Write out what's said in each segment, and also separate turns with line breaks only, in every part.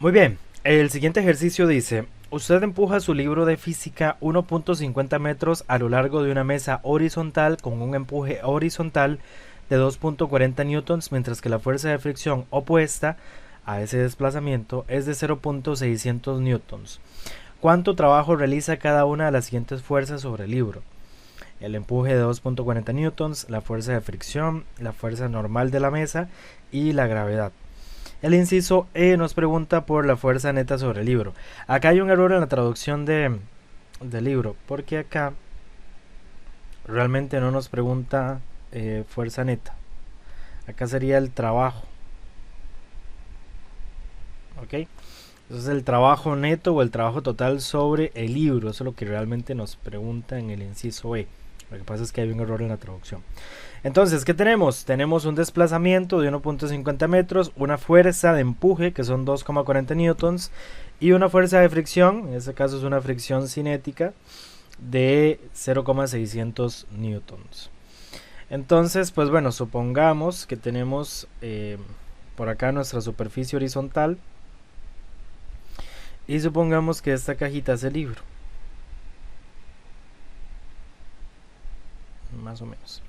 Muy bien, el siguiente ejercicio dice, usted empuja su libro de física 1.50 metros a lo largo de una mesa horizontal con un empuje horizontal de 2.40 newtons, mientras que la fuerza de fricción opuesta a ese desplazamiento es de 0.600 newtons. ¿Cuánto trabajo realiza cada una de las siguientes fuerzas sobre el libro? El empuje de 2.40 newtons, la fuerza de fricción, la fuerza normal de la mesa y la gravedad. El inciso E nos pregunta por la fuerza neta sobre el libro. Acá hay un error en la traducción del libro, porque acá realmente no nos pregunta fuerza neta. Acá sería el trabajo. ¿Ok? Eso es el trabajo neto o el trabajo total sobre el libro. Eso es lo que realmente nos pregunta en el inciso E. Lo que pasa es que hay un error en la traducción. Entonces, ¿qué tenemos? Tenemos un desplazamiento de 1.50 metros, una fuerza de empuje, que son 2,40 newtons, y una fuerza de fricción, en este caso es una fricción cinética, de 0,600 newtons. Entonces, pues bueno, supongamos que tenemos por acá nuestra superficie horizontal, y supongamos que esta cajita es el libro. Más o menos.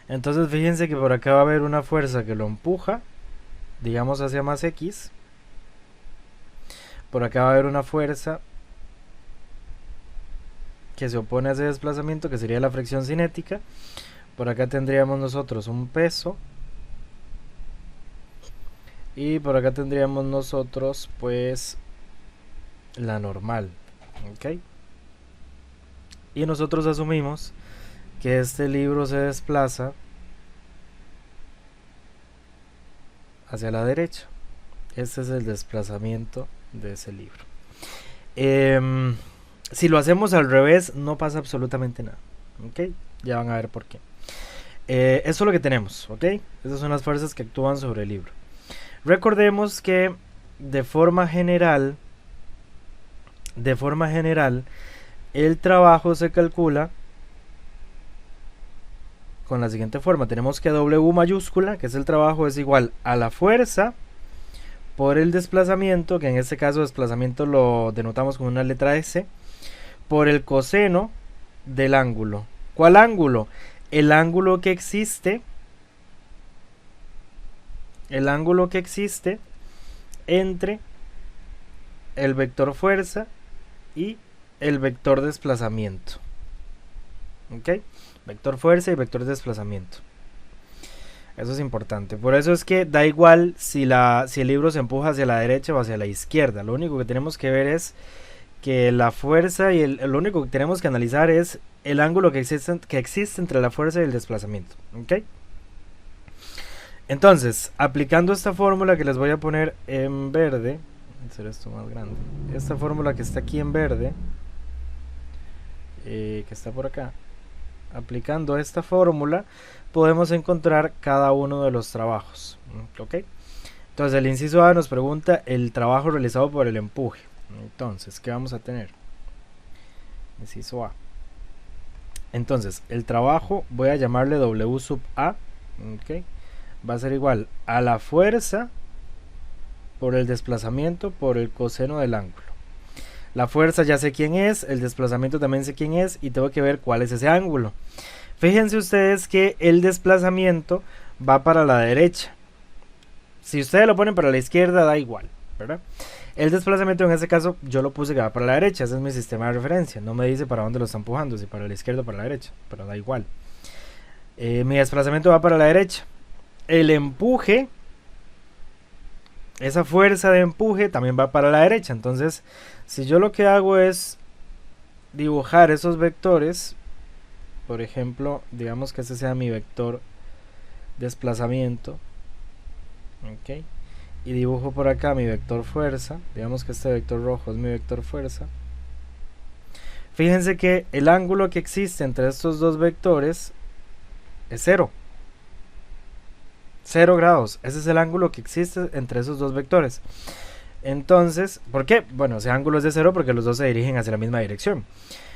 Entonces fíjense que por acá va a haber una fuerza que lo empuja, digamos hacia más X. Por acá va a haber una fuerza que se opone a ese desplazamiento, que sería la fricción cinética. Por acá tendríamos nosotros un peso. Y por acá tendríamos nosotros pues la normal. ¿Ok? Y nosotros asumimos que este libro se desplaza hacia la derecha. Este es el desplazamiento de ese libro. Si lo hacemos al revés, no pasa absolutamente nada. ¿Ok? Ya van a ver por qué. Eso es lo que tenemos. ¿Ok? Esas son las fuerzas que actúan sobre el libro. Recordemos que de forma general, el trabajo se calcula con la siguiente forma. Tenemos que W mayúscula, que es el trabajo, es igual a la fuerza por el desplazamiento, que en este caso desplazamiento lo denotamos con una letra S, por el coseno del ángulo. ¿Cuál ángulo? El ángulo que existe entre el vector fuerza y el vector desplazamiento. ¿Ok? Vector fuerza y vector desplazamiento. Eso es importante. Por eso es que da igual si el libro se empuja hacia la derecha o hacia la izquierda. Lo único que tenemos que ver es que la fuerza y lo único que tenemos que analizar es el ángulo que existe entre la fuerza y el desplazamiento. ¿Ok? Entonces, aplicando esta fórmula que les voy a poner en verde, voy a hacer esto más grande. Esta fórmula que está aquí en verde, que está por acá. Aplicando esta fórmula podemos encontrar cada uno de los trabajos. ¿Ok? Entonces el inciso A nos pregunta el trabajo realizado por el empuje. Entonces, ¿qué vamos a tener? Inciso A. Entonces, el trabajo voy a llamarle W sub A. ¿Ok? Va a ser igual a la fuerza por el desplazamiento por el coseno del ángulo. La fuerza ya sé quién es, el desplazamiento también sé quién es y tengo que ver cuál es ese ángulo. Fíjense ustedes que el desplazamiento va para la derecha. Si ustedes lo ponen para la izquierda da igual, ¿verdad? El desplazamiento en este caso yo lo puse que va para la derecha, ese es mi sistema de referencia. No me dice para dónde lo está empujando, si para la izquierda o para la derecha, pero da igual. Mi desplazamiento va para la derecha. El empuje, esa fuerza de empuje también va para la derecha. Entonces, si yo lo que hago es dibujar esos vectores, por ejemplo, digamos que este sea mi vector desplazamiento, ¿ok? Y dibujo por acá mi vector fuerza, digamos que este vector rojo es mi vector fuerza. Fíjense que el ángulo que existe entre estos dos vectores es 0. 0 grados. Ese es el ángulo que existe entre esos dos vectores. Entonces, ¿por qué? Bueno, ese ángulo es de 0 porque los dos se dirigen hacia la misma dirección.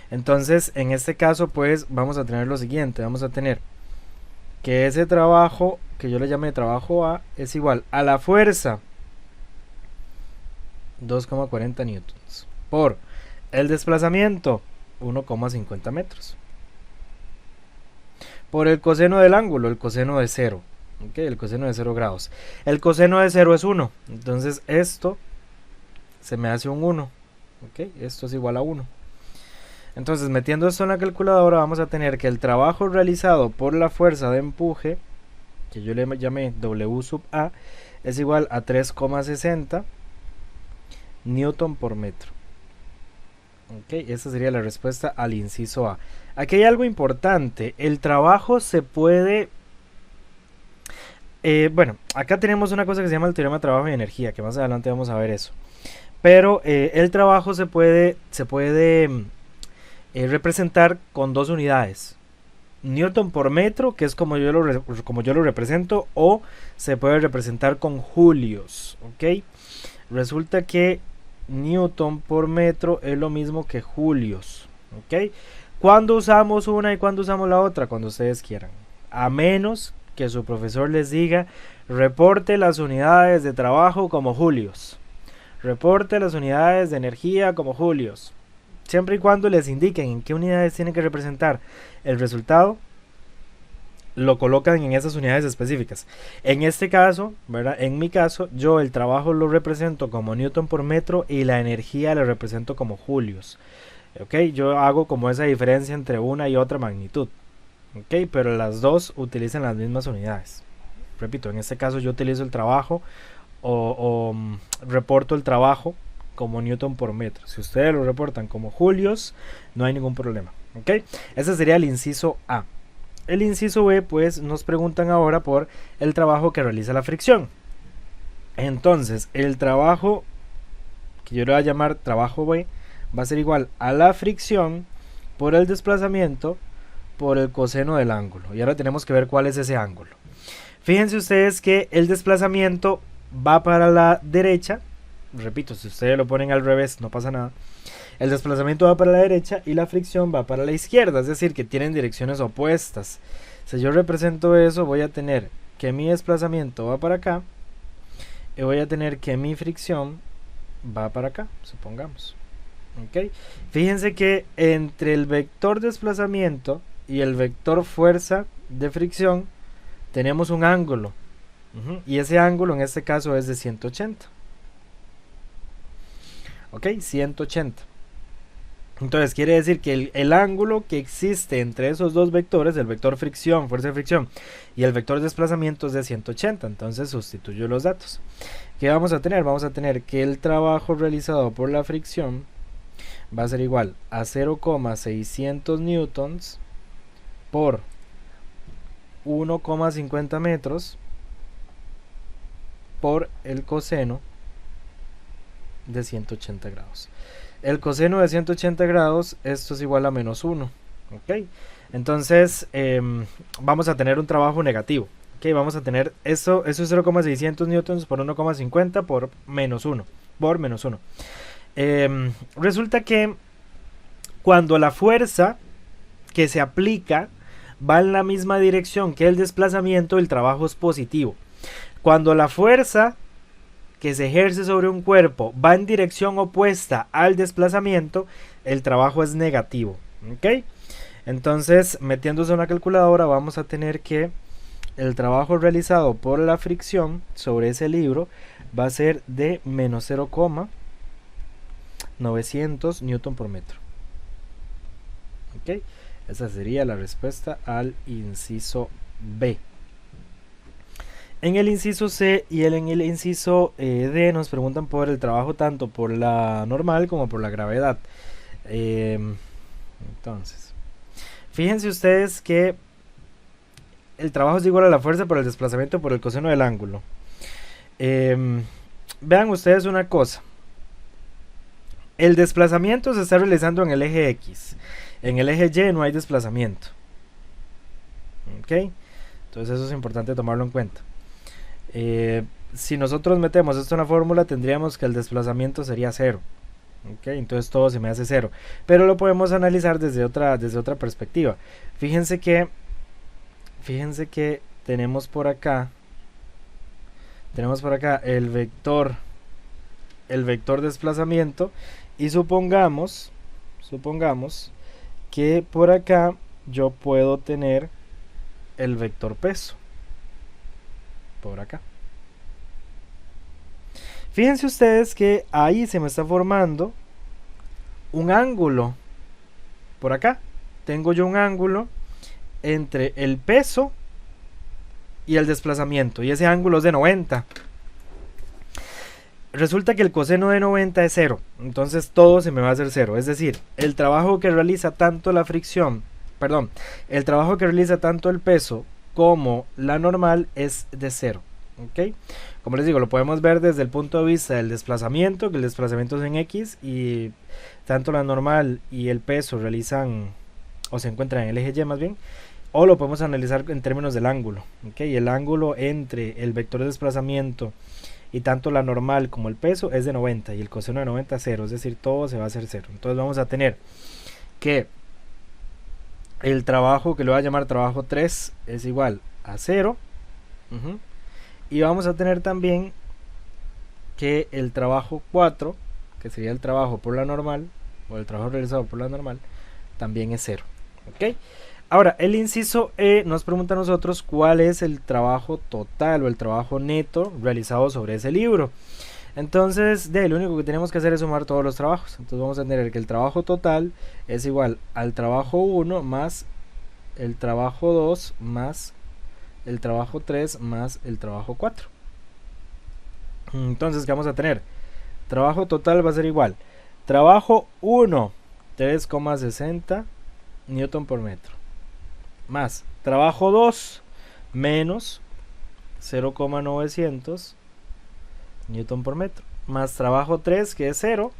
Entonces, en este caso, pues vamos a tener lo siguiente. Vamos a tener que ese trabajo, que yo le llame trabajo A, es igual a la fuerza 2,40 newtons. Por el desplazamiento, 1,50 metros. Por el coseno del ángulo, el coseno de 0. Okay, el coseno de 0 grados. El coseno de 0 es 1. Entonces esto se me hace un 1. Okay, esto es igual a 1. Entonces, metiendo esto en la calculadora, vamos a tener que el trabajo realizado por la fuerza de empuje, que yo le llamé W sub A, es igual a 3,60 newton por metro. Ok, esa sería la respuesta al inciso A. Aquí hay algo importante. El trabajo se puede... bueno, acá tenemos una cosa que se llama el teorema de trabajo y energía, que más adelante vamos a ver eso. Pero el trabajo se puede representar con dos unidades. Newton por metro, que es como yo lo represento, o se puede representar con julios. ¿Ok? Resulta que Newton por metro es lo mismo que julios. ¿Ok? ¿Cuándo usamos una y cuándo usamos la otra? Cuando ustedes quieran. A menos que su profesor les diga, reporte las unidades de trabajo como julios. Reporte las unidades de energía como julios. Siempre y cuando les indiquen en qué unidades tienen que representar el resultado, lo colocan en esas unidades específicas. En este caso, ¿verdad? En mi caso, yo el trabajo lo represento como newton por metro y la energía lo represento como julios. ¿Ok? Yo hago como esa diferencia entre una y otra magnitud. ¿Ok? Pero las dos utilizan las mismas unidades. Repito, en este caso yo utilizo el trabajo o reporto el trabajo como newton por metro. Si ustedes lo reportan como julios, no hay ningún problema. ¿Ok? Ese sería el inciso A. El inciso B, pues nos preguntan ahora por el trabajo que realiza la fricción. Entonces, el trabajo que yo le voy a llamar trabajo B va a ser igual a la fricción por el desplazamiento por el coseno del ángulo. Y ahora tenemos que ver cuál es ese ángulo. Fíjense ustedes que el desplazamiento va para la derecha. Repito, si ustedes lo ponen al revés no pasa nada. El desplazamiento va para la derecha y la fricción va para la izquierda, es decir, que tienen direcciones opuestas. Si yo represento eso, voy a tener que mi desplazamiento va para acá y voy a tener que mi fricción va para acá, supongamos. ¿Okay? Fíjense que entre el vector desplazamiento y el vector fuerza de fricción tenemos un ángulo. Y ese ángulo en este caso es de 180. Ok, 180. Entonces quiere decir que el ángulo que existe entre esos dos vectores, el vector fricción, fuerza de fricción, y el vector desplazamiento es de 180. Entonces sustituyo los datos. ¿Qué vamos a tener? Vamos a tener que el trabajo realizado por la fricción va a ser igual a 0,600 newtons por 1,50 metros por el coseno de 180 grados. El coseno de 180 grados, esto es igual a menos 1. ¿Ok? Entonces, vamos a tener un trabajo negativo. ¿Ok? Vamos a tener eso es 0,600 newtons por 1,50 por menos 1. Por menos 1. Resulta que cuando la fuerza que se aplica va en la misma dirección que el desplazamiento, el trabajo es positivo. Cuando la fuerza que se ejerce sobre un cuerpo va en dirección opuesta al desplazamiento, el trabajo es negativo. ¿Ok? Entonces, metiéndose una calculadora, vamos a tener que el trabajo realizado por la fricción sobre ese libro va a ser de menos 0,900 newton por metro. ¿Ok? Esa sería la respuesta al inciso B. En el inciso C y en el inciso D nos preguntan por el trabajo tanto por la normal como por la gravedad. Entonces, fíjense ustedes que el trabajo es igual a la fuerza por el desplazamiento por el coseno del ángulo. Vean ustedes una cosa. El desplazamiento se está realizando en el eje X. En el eje Y no hay desplazamiento. ¿Ok? Entonces eso es importante tomarlo en cuenta. Si nosotros metemos esto en la fórmula, tendríamos que el desplazamiento sería 0. ¿Ok? Entonces todo se me hace 0. Pero lo podemos analizar desde otra perspectiva. Fíjense que tenemos por acá el vector el vector desplazamiento y supongamos que por acá yo puedo tener el vector peso por acá. Fíjense ustedes que ahí se me está formando un ángulo. Por acá tengo yo un ángulo entre el peso y el desplazamiento, y ese ángulo es de 90. Resulta que el coseno de 90 es 0, entonces todo se me va a hacer 0, es decir, el trabajo que realiza tanto la fricción, perdón, el trabajo que realiza tanto el peso como la normal es de 0, ¿ok? Como les digo, lo podemos ver desde el punto de vista del desplazamiento, que el desplazamiento es en X y tanto la normal y el peso realizan o se encuentran en el eje Y más bien, o lo podemos analizar en términos del ángulo, ¿ok? El ángulo entre el vector de desplazamiento y tanto la normal como el peso es de 90 y el coseno de 90 es 0, es decir, todo se va a hacer 0. Entonces vamos a tener que el trabajo, que lo voy a llamar trabajo 3, es igual a 0. Y vamos a tener también que el trabajo 4, que sería el trabajo por la normal, o el trabajo realizado por la normal, también es 0. ¿Ok? Ahora, el inciso E nos pregunta a nosotros cuál es el trabajo total o el trabajo neto realizado sobre ese libro. Entonces, lo único que tenemos que hacer es sumar todos los trabajos. Entonces vamos a tener que el trabajo total es igual al trabajo 1 más el trabajo 2 más el trabajo 3 más el trabajo 4. Entonces, ¿qué vamos a tener? Trabajo total va a ser igual. Trabajo 1, 3,60 newton por metro. Más trabajo 2 menos 0,900 newton por metro, más trabajo 3 que es 0,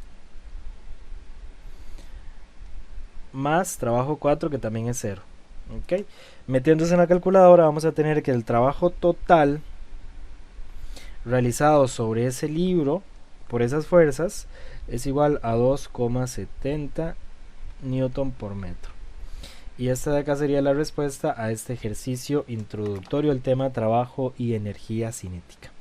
más trabajo 4 que también es 0. ¿Ok? Metiéndose en la calculadora vamos a tener que el trabajo total realizado sobre ese libro por esas fuerzas es igual a 2,70 newton por metro. Y esta de acá sería la respuesta a este ejercicio introductorio al tema trabajo y energía cinética.